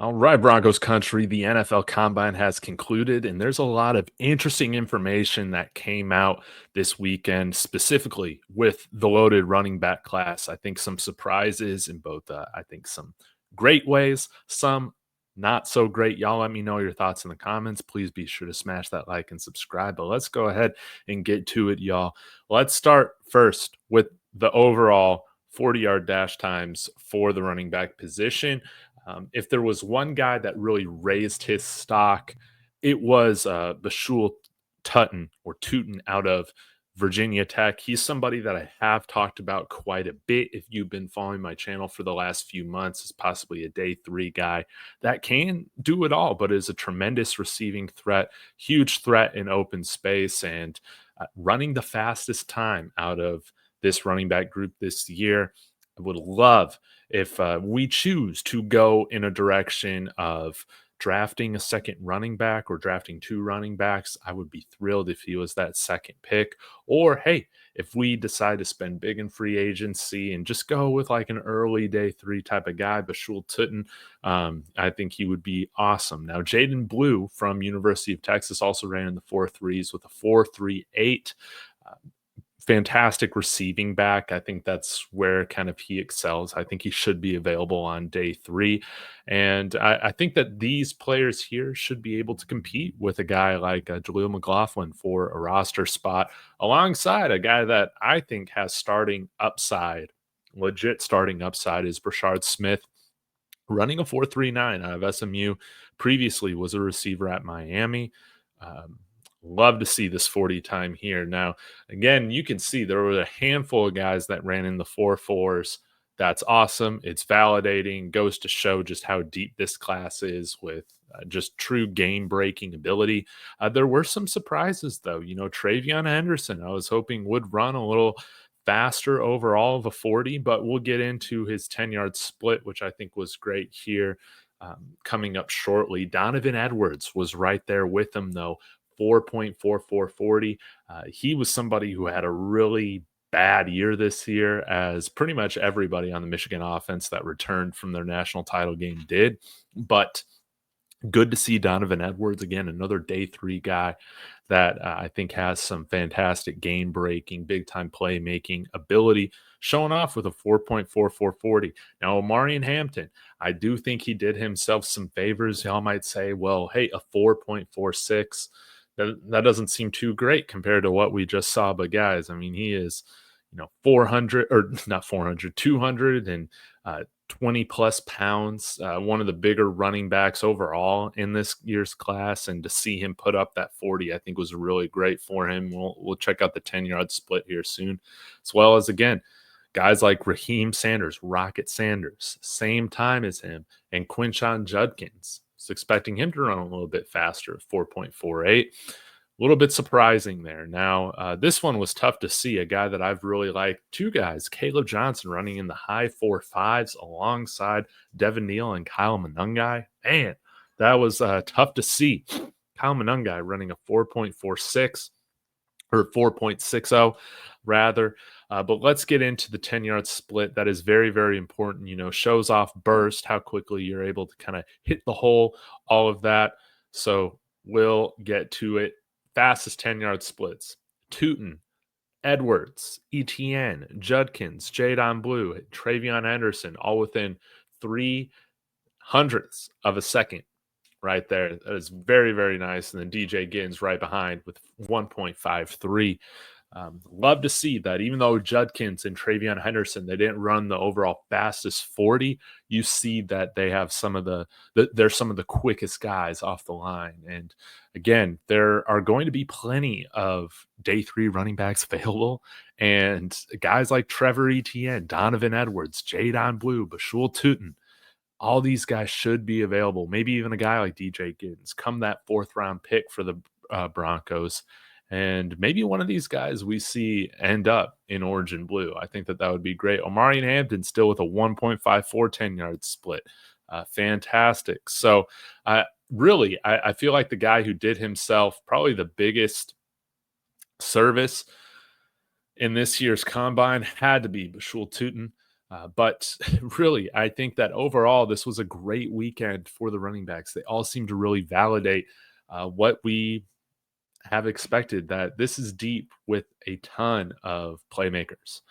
All right, Broncos country, the NFL Combine has concluded, and there's a lot of interesting information that came out this weekend, specifically with the loaded running back class. I think some surprises in both, I think some great ways, some not so great. Y'all let me know your thoughts in the comments. Please be sure to smash that like and subscribe. But let's go ahead and get to it, y'all. Let's start first with the overall 40-yard dash times for the running back position. If there was one guy that really raised his stock, it was Bhayshul Tuten or Tuten out of Virginia Tech. He's somebody that I have talked about quite a bit. If you've been following my channel for the last few months, as possibly a day three guy that can do it all, but is a tremendous receiving threat, huge threat in open space, and running the fastest time out of this running back group this year. I would love if we choose to go in a direction of drafting a second running back or drafting two running backs. I would be thrilled if he was that second pick. Or, hey, if we decide to spend big in free agency and just go with like an early day three type of guy, Bhayshul Tuten, I think he would be awesome. Now, Jaden Blue from University of Texas also ran in the 4.3s with a 4.38. Fantastic receiving back. I think that's where kind of he excels. I think he should be available on day three. And I think that these players here should be able to compete with a guy like Jaleel McLaughlin for a roster spot alongside a guy that I think has starting upside, legit starting upside, is Brashard Smith, running a 4.39 out of SMU. Previously was a receiver at Miami. Love to see this 40 time here. Now, again, you can see there were a handful of guys that ran in the 4.4s. That's awesome. It's validating, goes to show just how deep this class is with just true game breaking ability. There were some surprises, though. Trevyeon Henderson, I was hoping would run a little faster overall of a 40, but we'll get into his 10-yard split, which I think was great here. Coming up shortly. Donovan Edwards was right there with him, though. 4.4440. He was somebody who had a really bad year this year, as pretty much everybody on the Michigan offense that returned from their national title game did. But good to see Donovan Edwards again, another day three guy that I think has some fantastic game breaking, big time playmaking ability, showing off with a 4.4440. Now, Omarion Hampton, I do think he did himself some favors. Y'all might say, well, hey, a 4.46. That doesn't seem too great compared to what we just saw. But guys, I mean, he is, 400 or not 400, 200 and 20 plus pounds, one of the bigger running backs overall in this year's class. And to see him put up that 40, I think was really great for him. We'll check out the 10-yard split here soon, as well as, again, guys like Raheem Sanders, Rocket Sanders, same time as him, and Quinshon Judkins. Was expecting him to run a little bit faster, 4.48. A little bit surprising there. Now, this one was tough to see. A guy that I've really liked, two guys, Caleb Johnson running in the high 4.5s alongside Devin Neal and Kyle Monangai. Man, that was tough to see. Kyle Monangai running a 4.46 or 4.60 rather. But let's get into the 10-yard split. That is very, very important. Shows off burst, how quickly you're able to kind of hit the hole, all of that. So we'll get to it. Fastest 10-yard splits. Tuten, Edwards, Etienne, Judkins, Jaden Blue, Trevyeon Henderson, all within 0.03 of a second right there. That is very, very nice. And then DJ Giddens right behind with 1.53. Love to see that even though Judkins and Trevyeon Henderson, they didn't run the overall fastest 40, you see that they have they're some of the quickest guys off the line. And again, there are going to be plenty of day three running backs available. And guys like Trevor Etienne, Donovan Edwards, Jaden Blue, Bhayshul Tuten, all these guys should be available. Maybe even a guy like DJ Giddens come that fourth round pick for the Broncos. And maybe one of these guys we see end up in orange and blue. I think that would be great. Omarion Hampton still with a 1.54 10-yard split. Fantastic. So really, I feel like the guy who did himself probably the biggest service in this year's combine had to be Bhayshul Tuten. But really, I think that overall, this was a great weekend for the running backs. They all seem to really validate what we have expected, that this is deep with a ton of playmakers.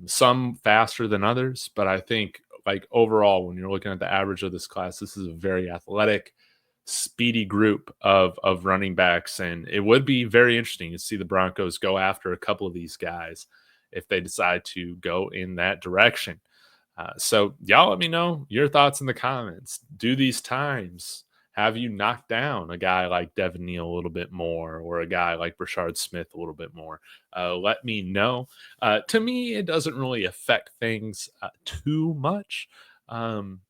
Some faster than others, but I think like overall, when you're looking at the average of this class, this is a very athletic, speedy group of running backs, and it would be very interesting to see the Broncos go after a couple of these guys if they decide to go in that direction. So y'all let me know your thoughts in the comments. Do these times have you knocked down a guy like Devin Neal a little bit more, or a guy like Brashard Smith a little bit more? Let me know. To me, it doesn't really affect things too much. Um,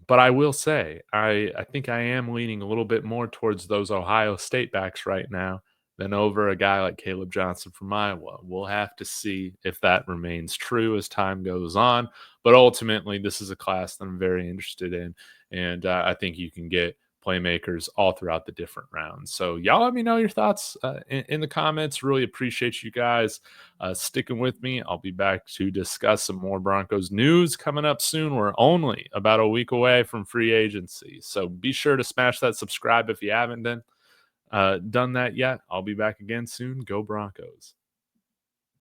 but I will say, I think I am leaning a little bit more towards those Ohio State backs right now than over a guy like Caleb Johnson from Iowa. We'll have to see if that remains true as time goes on. But ultimately, this is a class that I'm very interested in, and I think you can get playmakers all throughout the different rounds. So y'all let me know your thoughts in the comments. Really appreciate you guys sticking with me. I'll be back to discuss some more Broncos news coming up soon. We're only about a week away from free agency, so be sure to smash that subscribe if you haven't done that yet. I'll be back again soon. Go Broncos.